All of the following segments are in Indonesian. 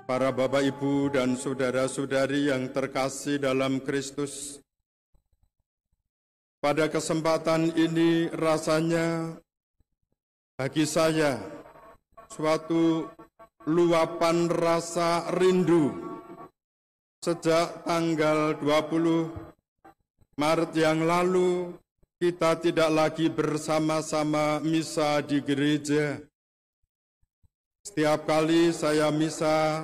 Para Bapak, Ibu, dan Saudara-saudari yang terkasih dalam Kristus, pada kesempatan ini rasanya bagi saya suatu luapan rasa rindu sejak tanggal 20 Maret yang lalu kita tidak lagi bersama-sama misa di gereja. Setiap kali saya misa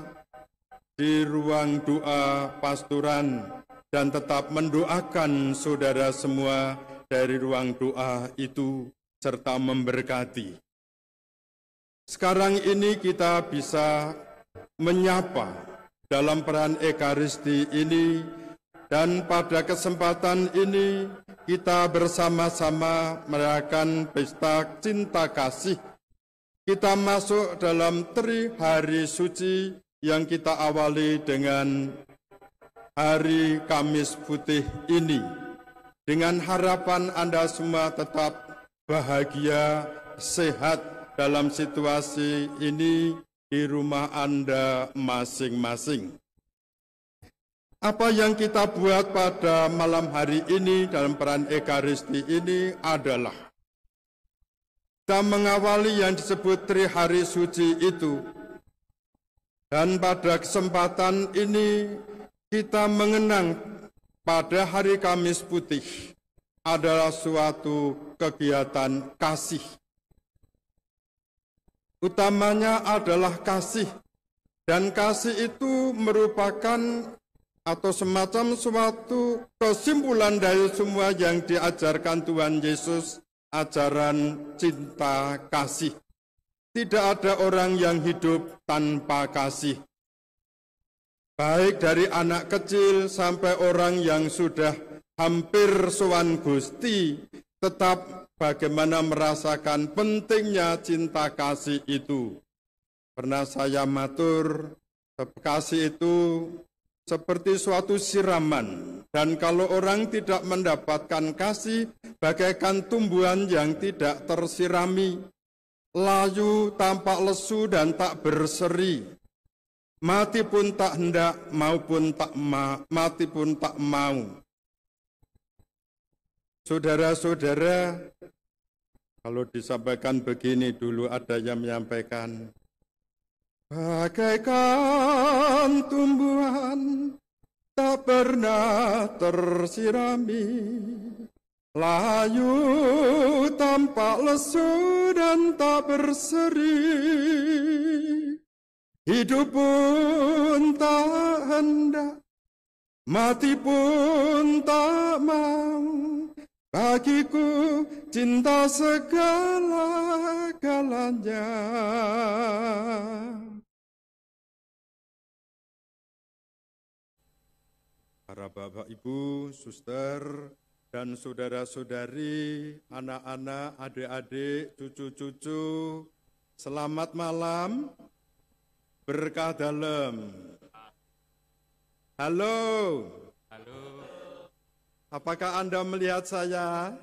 di ruang doa pastoran dan tetap mendoakan saudara semua dari ruang doa itu serta memberkati. Sekarang ini kita bisa menyapa dalam peran Ekaristi ini, dan pada kesempatan ini kita bersama-sama merayakan pesta cinta kasih. Kita masuk dalam Hari Suci yang kita awali dengan Hari Kamis Putih ini. Dengan harapan Anda semua tetap bahagia, sehat dalam situasi ini di rumah Anda masing-masing. Apa yang kita buat pada malam hari ini dalam peran Ekaristi ini adalah kita mengawali yang disebut Hari Suci itu. Dan pada kesempatan ini kita mengenang pada Hari Kamis Putih adalah suatu kegiatan kasih. Utamanya adalah kasih. Dan kasih itu merupakan atau semacam suatu kesimpulan dari semua yang diajarkan Tuhan Yesus, ajaran cinta kasih. Tidak ada orang yang hidup tanpa kasih. Baik dari anak kecil sampai orang yang sudah hampir sowan Gusti, tetap bagaimana merasakan pentingnya cinta kasih itu. Pernah saya matur, kasih itu seperti suatu siraman, dan kalau orang tidak mendapatkan kasih, bagaikan tumbuhan yang tidak tersirami, layu, tampak lesu, dan tak berseri. Mati pun tak hendak, mati pun tak mau. Saudara-saudara, kalau disampaikan begini dulu ada yang menyampaikan, bagaikan tumbuhan tak pernah tersirami, layu, tampak lesu, dan tak berseri. Hidup pun tak hendak, mati pun tak mau. Bagiku cinta segala-galanya. Para Bapak, Ibu, Suster, dan saudara-saudari, anak-anak, adik-adik, cucu-cucu, selamat malam, berkah dalam. Halo. Halo. Apakah Anda melihat saya?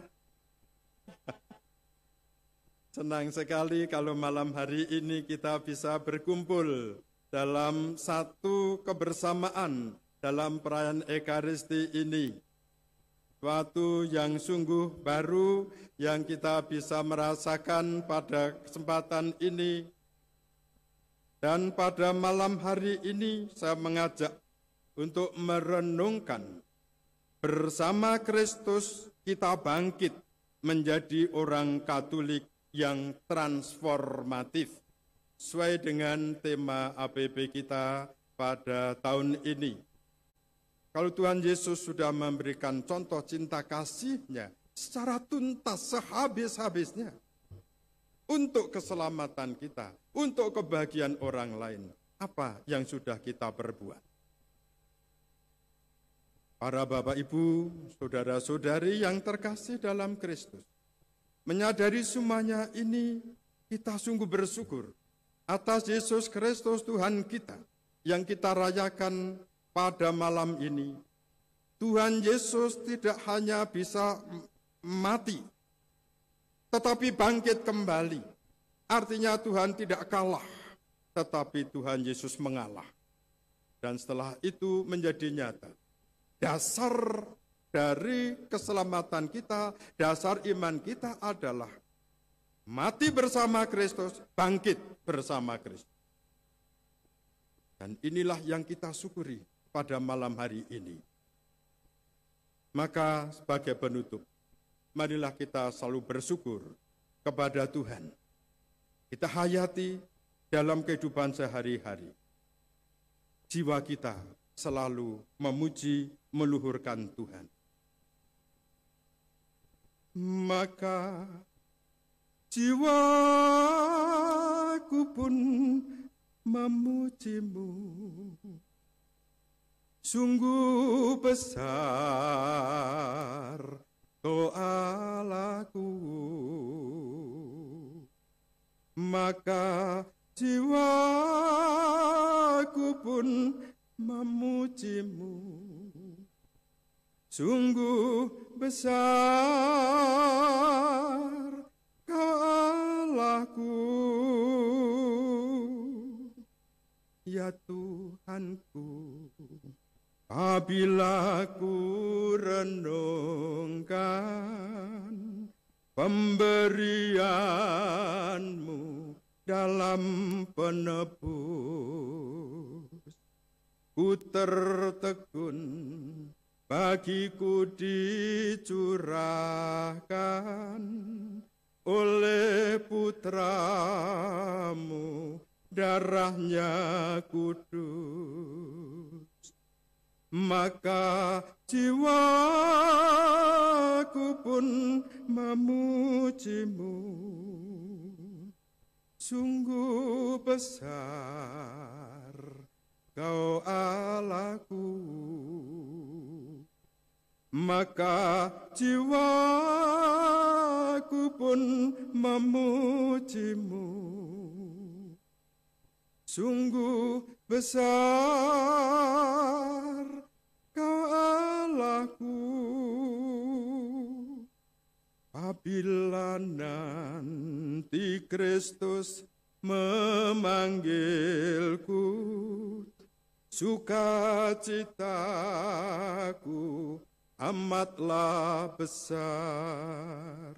Senang sekali kalau malam hari ini kita bisa berkumpul dalam satu kebersamaan dalam perayaan Ekaristi ini. Suatu yang sungguh baru yang kita bisa merasakan pada kesempatan ini. Dan pada malam hari ini saya mengajak untuk merenungkan bersama Kristus kita bangkit menjadi orang Katolik yang transformatif sesuai dengan tema APP kita pada tahun ini. Kalau Tuhan Yesus sudah memberikan contoh cinta kasih-Nya secara tuntas sehabis-habisnya untuk keselamatan kita, untuk kebahagiaan orang lain, apa yang sudah kita perbuat? Para Bapak, Ibu, Saudara-saudari yang terkasih dalam Kristus, menyadari semuanya ini kita sungguh bersyukur atas Yesus Kristus Tuhan kita yang kita rayakan pada malam ini. Tuhan Yesus tidak hanya bisa mati, tetapi bangkit kembali. Artinya Tuhan tidak kalah, tetapi Tuhan Yesus mengalah. Dan setelah itu menjadi nyata. Dasar dari keselamatan kita, dasar iman kita adalah mati bersama Kristus, bangkit bersama Kristus. Dan inilah yang kita syukuri pada malam hari ini. Maka sebagai penutup, marilah kita selalu bersyukur kepada Tuhan. Kita hayati dalam kehidupan sehari-hari. Jiwa kita selalu memuji, meluhurkan Tuhan. Maka jiwaku pun memuji-Mu. Sungguh besar Kau Allahku. Maka jiwaku pun memuji-Mu. Sungguh besar Kau Allahku. Ya Tuhanku, apabila ku renungkan pemberian-Mu dalam penebus, ku tertegun bagiku dicurahkan oleh putra-Mu, darahnya kudus. Maka jiwaku pun memuji-Mu. Sungguh besar Kau Allahku. Maka jiwaku pun memuji-Mu. Sungguh besar Kau Allahku. Apabila nanti Kristus memanggilku, sukacitaku amatlah besar,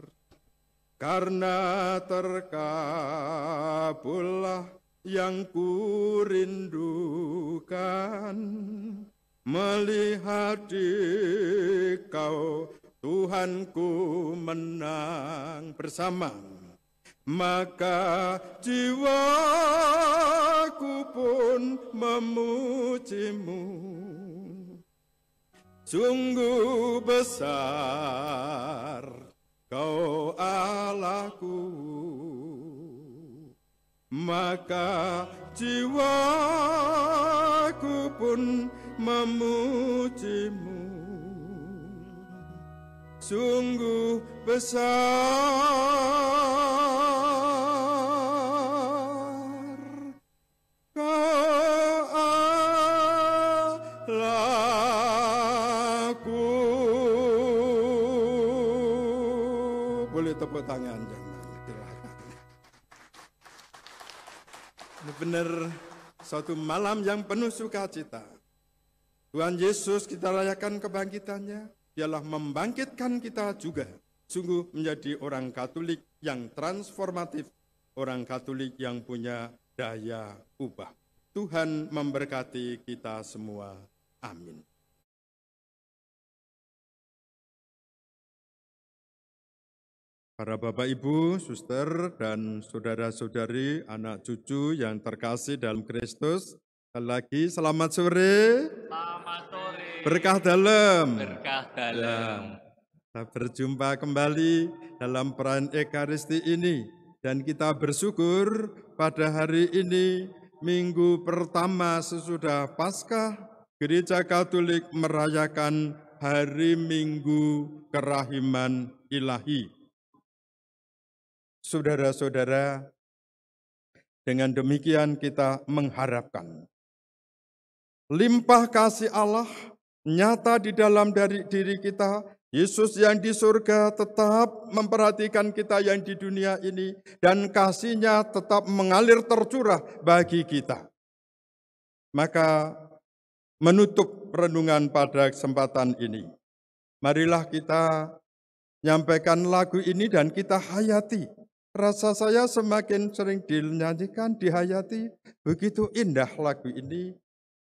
karena terkabullah yang kurindukan, melihat Dikau Tuhanku menang bersama. Maka jiwaku pun memuji-Mu. Sungguh besar Kau Allahku. Maka jiwaku pun memuji-Mu. Sungguh besar Kau Allahku. Boleh tepuk tangan, jangan. Ini benar suatu malam yang penuh sukacita. Tuhan Yesus kita rayakan kebangkitannya. Dialah membangkitkan kita juga. Sungguh menjadi orang Katolik yang transformatif. Orang Katolik yang punya daya ubah. Tuhan memberkati kita semua. Amin. Para Bapak, Ibu, Suster, dan saudara-saudari, anak cucu yang terkasih dalam Kristus, sekali lagi selamat sore. Selamat sore. Berkah dalam. Berkah dalam. Kita berjumpa kembali dalam perayaan Ekaristi ini, dan kita bersyukur pada hari ini, minggu pertama sesudah Paskah, Gereja Katolik merayakan Hari Minggu Kerahiman Ilahi. Saudara-saudara, dengan demikian kita mengharapkan limpah kasih Allah nyata di dalam diri kita. Yesus yang di surga tetap memperhatikan kita yang di dunia ini, dan kasih-Nya tetap mengalir tercurah bagi kita. Maka menutup renungan pada kesempatan ini. Marilah kita nyampaikan lagu ini dan kita hayati. Rasa saya semakin sering dinyanyikan, dihayati. Begitu indah lagu ini,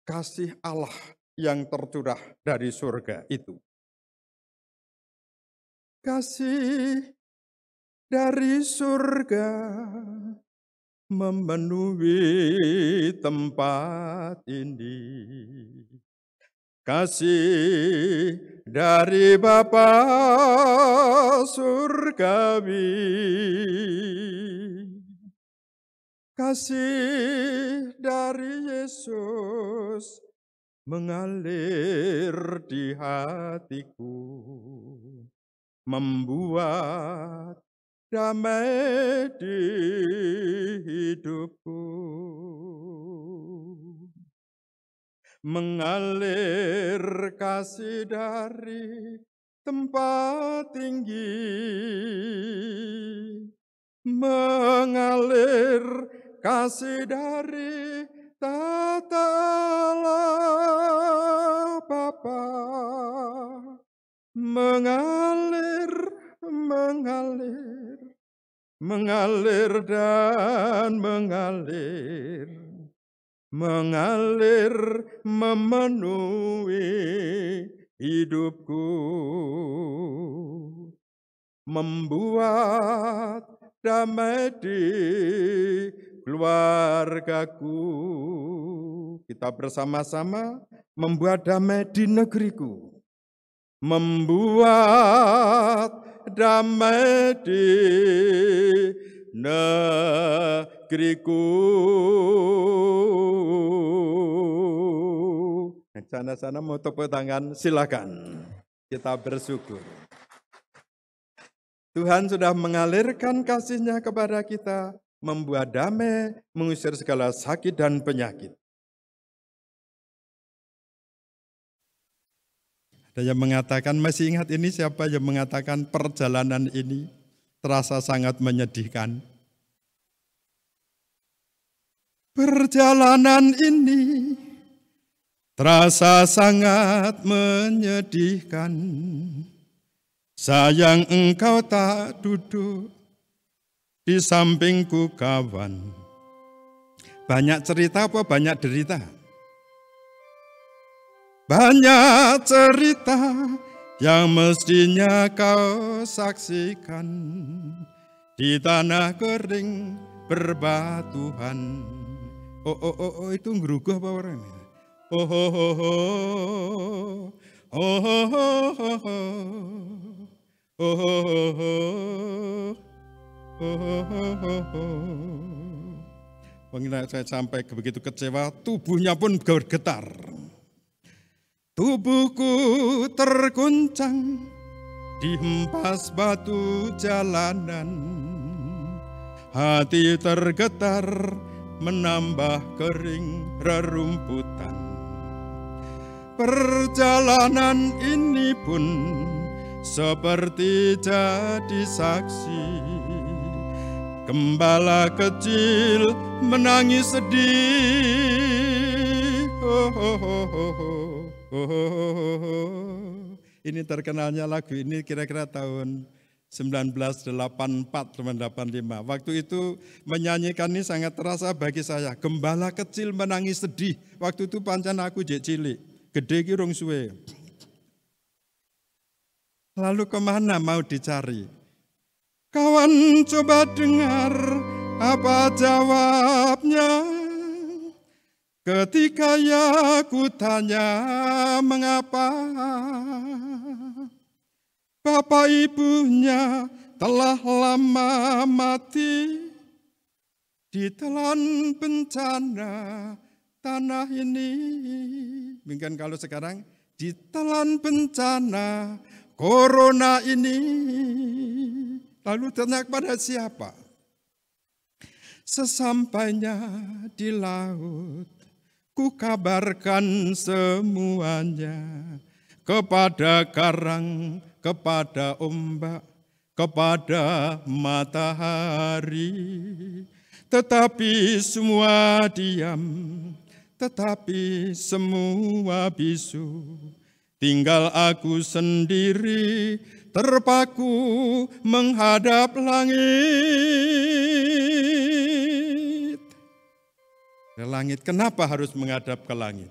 kasih Allah yang tercurah dari surga itu. Kasih dari surga memenuhi tempat ini. Kasih dari Bapa surgawi, kasih dari Yesus mengalir di hatiku, membuat damai di hidupku. Mengalir kasih dari tempat tinggi, mengalir kasih dari tata Allah Bapa, mengalir, mengalir, mengalir dan mengalir, mengalir memenuhi hidupku, membuat damai di keluargaku. Kita bersama-sama membuat damai di negeriku, membuat damai di negeriku. Sana-sana mau tepuk tangan, silakan. Kita bersyukur. Tuhan sudah mengalirkan kasih-Nya kepada kita, membuat damai, mengusir segala sakit dan penyakit. Ada yang mengatakan, masih ingat ini siapa yang mengatakan perjalanan ini terasa sangat menyedihkan? Perjalanan ini terasa sangat menyedihkan. Sayang engkau tak duduk di sampingku kawan. Banyak cerita apa banyak derita? Banyak cerita yang mestinya kau saksikan. Di tanah kering berbatuhan. Oh, itu ngeruguh apa orang ini? Mengingat saya sampai begitu kecewa, tubuhnya pun bergetar. Tubuhku terguncang, dihempas batu jalanan. Hati tergetar, menambah kering rerumputan. Perjalanan ini pun seperti jadi saksi. Gembala kecil menangis sedih. Ini terkenalnya lagu ini kira-kira tahun 1984, 1985. Waktu itu menyanyikan ini sangat terasa bagi saya. Gembala kecil menangis sedih. Waktu itu pancen aku jek cilik, gede ki rong suwe. Lalu kemana mau dicari? Kawan coba dengar apa jawabnya. Ketika ya ku tanya mengapa, bapak ibunya telah lama mati, ditelan bencana tanah ini. Mungkin kalau sekarang ditelan bencana corona ini. Lalu tanya kepada siapa? Sesampainya di laut, ku kabarkan semuanya kepada karang, kepada ombak, kepada matahari. Tetapi semua diam, tetapi semua bisu. Tinggal aku sendiri terpaku menghadap langit. Ke langit, kenapa harus menghadap ke langit?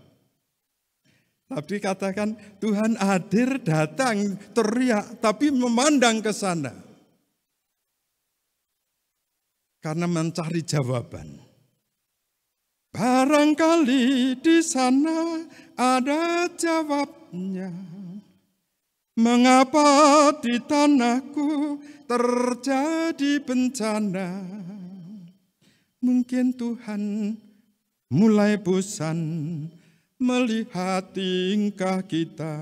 Tapi katakan Tuhan hadir, datang, teriak, tapi memandang ke sana. Karena mencari jawaban. Barangkali di sana ada jawabnya. Mengapa di tanahku terjadi bencana? Mungkin Tuhan mulai bosan melihat tingkah kita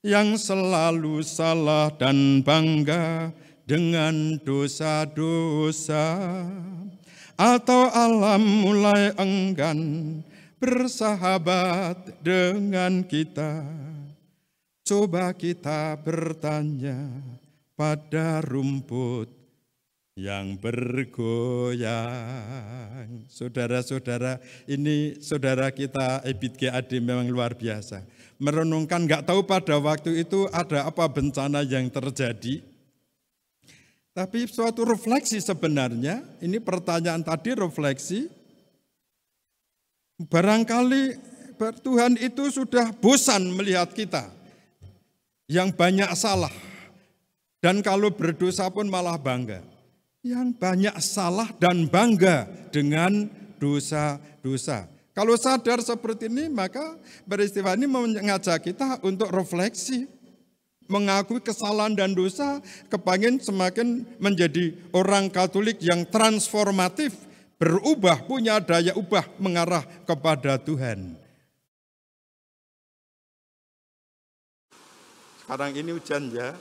yang selalu salah dan bangga dengan dosa-dosa. Atau alam mulai enggan bersahabat dengan kita. Coba kita bertanya pada rumput yang bergoyang. Saudara-saudara, ini saudara kita Ebit GAD memang luar biasa. Merenungkan, nggak tahu pada waktu itu ada apa bencana yang terjadi. Tapi suatu refleksi sebenarnya, ini pertanyaan tadi refleksi, barangkali Tuhan itu sudah bosan melihat kita yang banyak salah, dan kalau berdosa pun malah bangga. Yang banyak salah dan bangga dengan dosa-dosa. Kalau sadar seperti ini, maka peristiwa ini mengajak kita untuk refleksi, mengakui kesalahan dan dosa, kepengen semakin menjadi orang Katolik yang transformatif, berubah, punya daya ubah, mengarah kepada Tuhan. Sekarang ini hujan ya.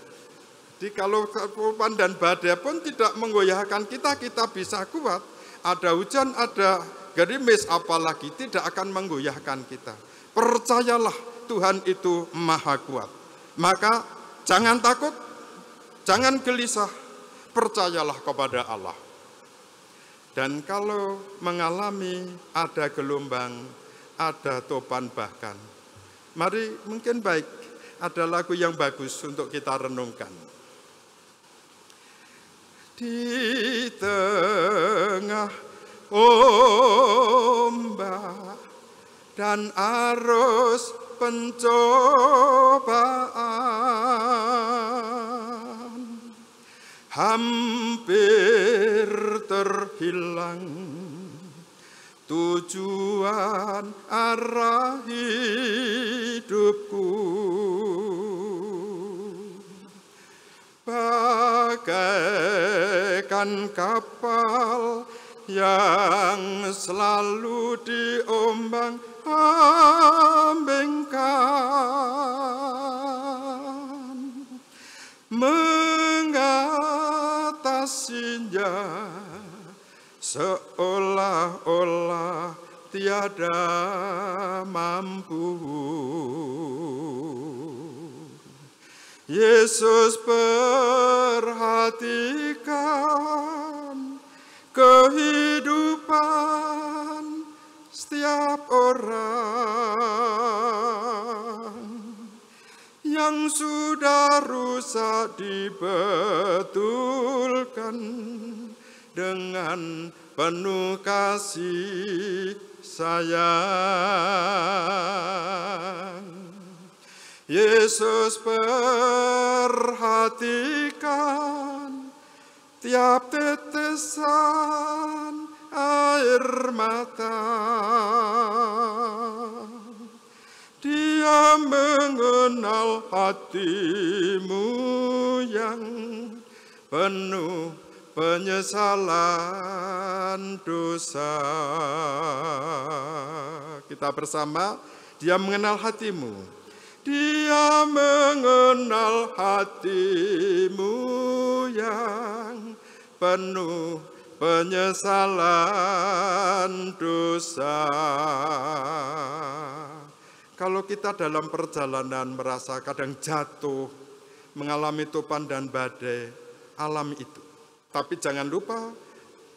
Jadi kalau kecupan dan badai pun tidak menggoyahkan kita, kita bisa kuat. Ada hujan, ada gerimis, apalagi tidak akan menggoyahkan kita. Percayalah Tuhan itu maha kuat. Maka jangan takut, jangan gelisah, percayalah kepada Allah. Dan kalau mengalami ada gelombang, ada topan bahkan, mari mungkin baik ada lagu yang bagus untuk kita renungkan. Di tengah ombak dan arus pencobaan, hampir terhilang tujuan arah hidupku. Bagaikan kapal yang selalu diombang-ambingkan, mengatasinya seolah-olah tiada mampu. Yesus perhatikan kehidupan setiap orang yang sudah rusak, dibetulkan dengan penuh kasih sayang. Yesus perhatikan tiap tetesan air mata. Dia mengenal hatimu yang penuh penyesalan dosa. Kita bersama, dia mengenal hatimu. Dia mengenal hatimu yang penuh penyesalan dosa. Kalau kita dalam perjalanan merasa kadang jatuh, mengalami topan dan badai, alami itu. Tapi jangan lupa,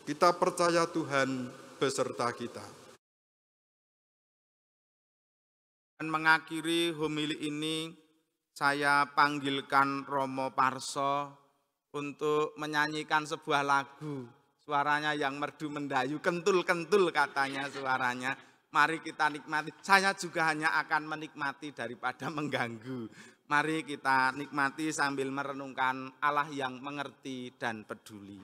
kita percaya Tuhan beserta kita. Dan mengakhiri homili ini, saya panggilkan Romo Parso untuk menyanyikan sebuah lagu. Suaranya yang merdu mendayu, kentul-kentul katanya suaranya. Mari kita nikmati, saya juga hanya akan menikmati daripada mengganggu. Mari kita nikmati sambil merenungkan Allah yang mengerti dan peduli.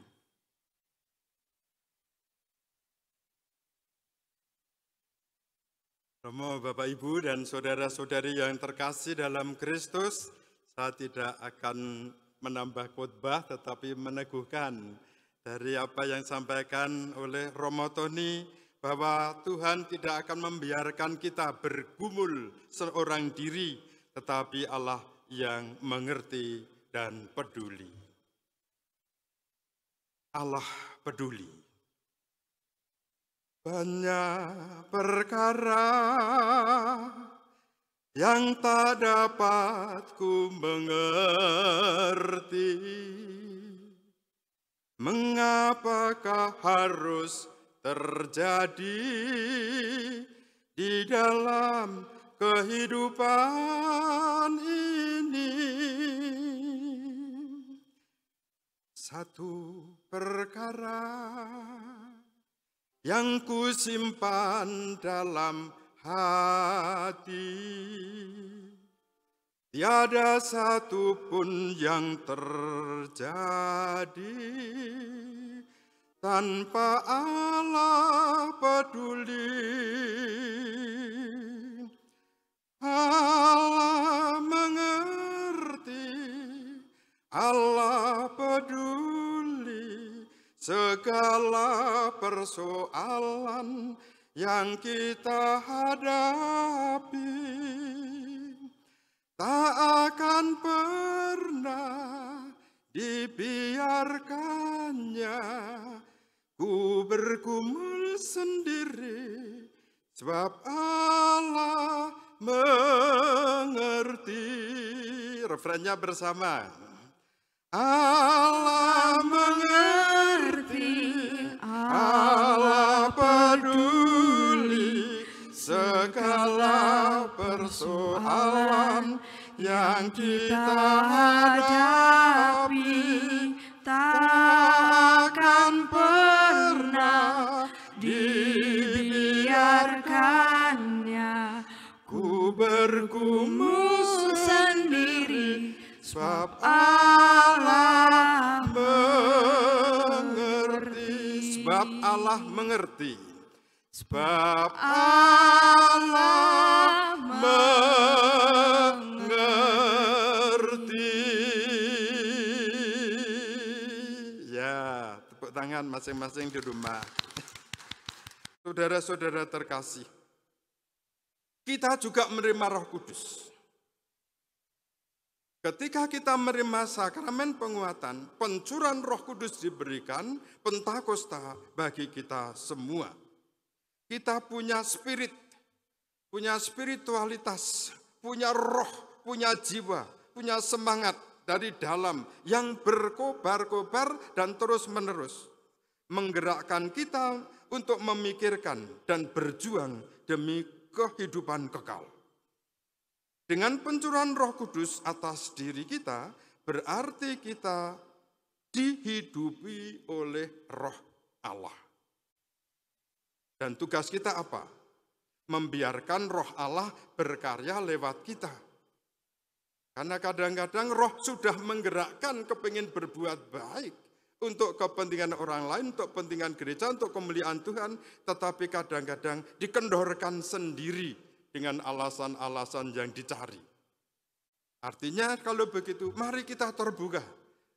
Romo, Bapak, Ibu, dan saudara-saudari yang terkasih dalam Kristus, saya tidak akan menambah khotbah tetapi meneguhkan dari apa yang disampaikan oleh Romo Tony, bahwa Tuhan tidak akan membiarkan kita bergumul seorang diri, tetapi Allah yang mengerti dan peduli. Allah peduli. Banyak perkara yang tak dapat ku mengerti. Mengapakah harus terjadi di dalam kehidupan ini? Satu perkara yang ku simpan dalam hati, tiada satu pun yang terjadi tanpa Allah peduli. Allah mengerti, Allah peduli segala persoalan yang kita hadapi. Tak akan pernah dibiarkannya ku bergumul sendiri, sebab Allah mengerti. Refrennya bersama. Allah mengerti, Allah peduli segala persoalan yang kita hadapi. Takkan pernah dibiarkannya ku bergumul sendiri, sebab Allah mengerti. Sebab Allah mengerti. Sebab Allah mengerti. Ya, tepuk tangan masing-masing di rumah. Saudara-saudara terkasih, kita juga menerima Roh Kudus. Ketika kita menerima sakramen penguatan, pencurahan Roh Kudus diberikan, Pentakosta bagi kita semua. Kita punya spirit, punya spiritualitas, punya roh, punya jiwa, punya semangat dari dalam yang berkobar-kobar dan terus-menerus menggerakkan kita untuk memikirkan dan berjuang demi kehidupan kekal. Dengan pencurahan Roh Kudus atas diri kita, berarti kita dihidupi oleh Roh Allah. Dan tugas kita apa? Membiarkan Roh Allah berkarya lewat kita. Karena kadang-kadang Roh sudah menggerakkan kepingin berbuat baik untuk kepentingan orang lain, untuk kepentingan gereja, untuk kemuliaan Tuhan, tetapi kadang-kadang dikendorkan sendiri dengan alasan-alasan yang dicari. Artinya kalau begitu, mari kita terbuka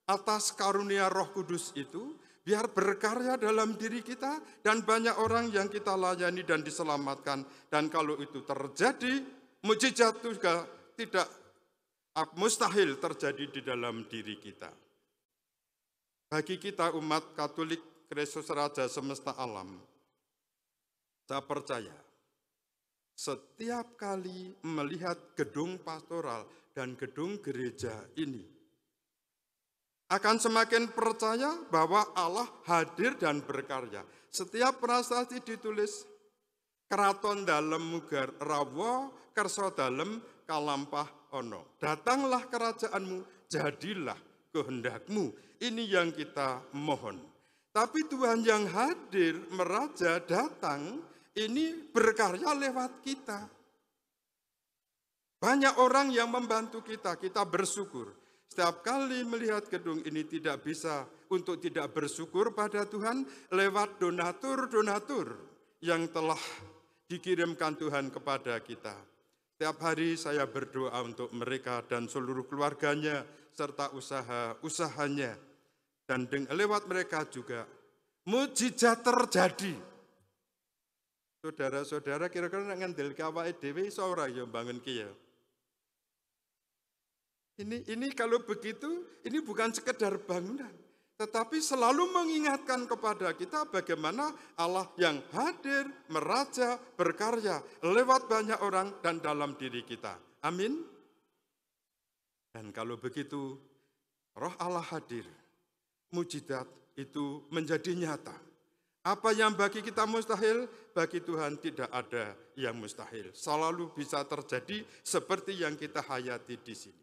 atas karunia Roh Kudus itu, biar berkarya dalam diri kita dan banyak orang yang kita layani dan diselamatkan. Dan kalau itu terjadi, mukjizat juga tidak mustahil terjadi di dalam diri kita. Bagi kita umat Katolik Kristus Raja semesta alam, saya percaya setiap kali melihat gedung pastoral dan gedung gereja ini, akan semakin percaya bahwa Allah hadir dan berkarya. Setiap prasasti ditulis, Keraton dalem mugar rawa, kersa dalem kalampah ono. Datanglah kerajaanmu, jadilah kehendakmu. Ini yang kita mohon. Tapi Tuhan yang hadir, meraja, datang, ini berkarya lewat kita. Banyak orang yang membantu kita bersyukur. Setiap kali melihat gedung ini tidak bisa untuk tidak bersyukur pada Tuhan lewat donatur-donatur yang telah dikirimkan Tuhan kepada kita. Setiap hari saya berdoa untuk mereka dan seluruh keluarganya serta usaha-usahanya. Dan lewat mereka juga mujizat terjadi. Saudara-saudara kira-kira ngandel awake dhewe iso ora ya bangun ki ya. Ini kalau begitu, ini bukan sekedar bangunan, tetapi selalu mengingatkan kepada kita bagaimana Allah yang hadir, meraja, berkarya lewat banyak orang dan dalam diri kita. Amin. Dan kalau begitu, Roh Allah hadir, mujizat itu menjadi nyata. Apa yang bagi kita mustahil, bagi Tuhan tidak ada yang mustahil. Selalu bisa terjadi seperti yang kita hayati di sini.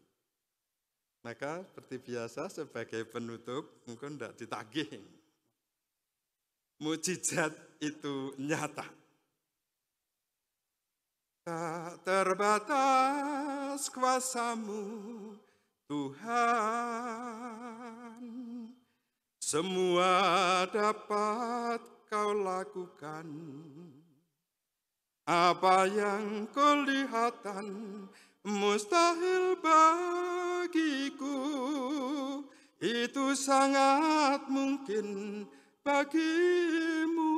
Maka seperti biasa sebagai penutup, mungkin tidak ditagih. Mujizat itu nyata. Tak terbatas kuasa-Mu, Tuhan. Semua dapat Kau lakukan. Apa yang kelihatan mustahil bagiku, itu sangat mungkin bagimu.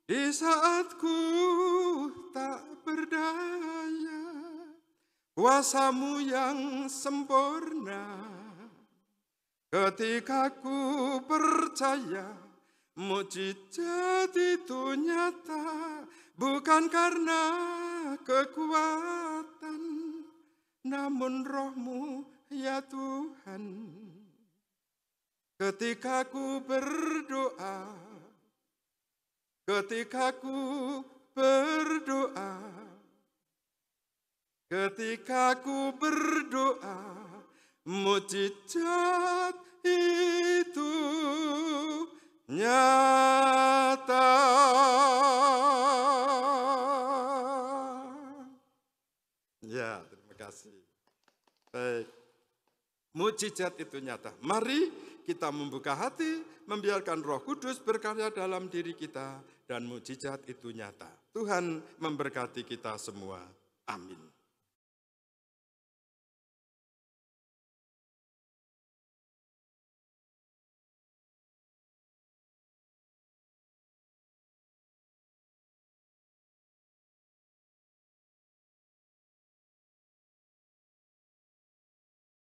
Di saat ku tak berdaya, kuasa-Mu yang sempurna. Ketika ku percaya, mujizat itu nyata, bukan karena kekuatan, namun Roh-Mu ya Tuhan. Ketika ku berdoa, ketika ku berdoa, mujizat itu nyata. Ya, terima kasih. Baik. Mujizat itu nyata. Mari kita membuka hati, membiarkan Roh Kudus berkarya dalam diri kita, dan mujizat itu nyata. Tuhan memberkati kita semua. Amin.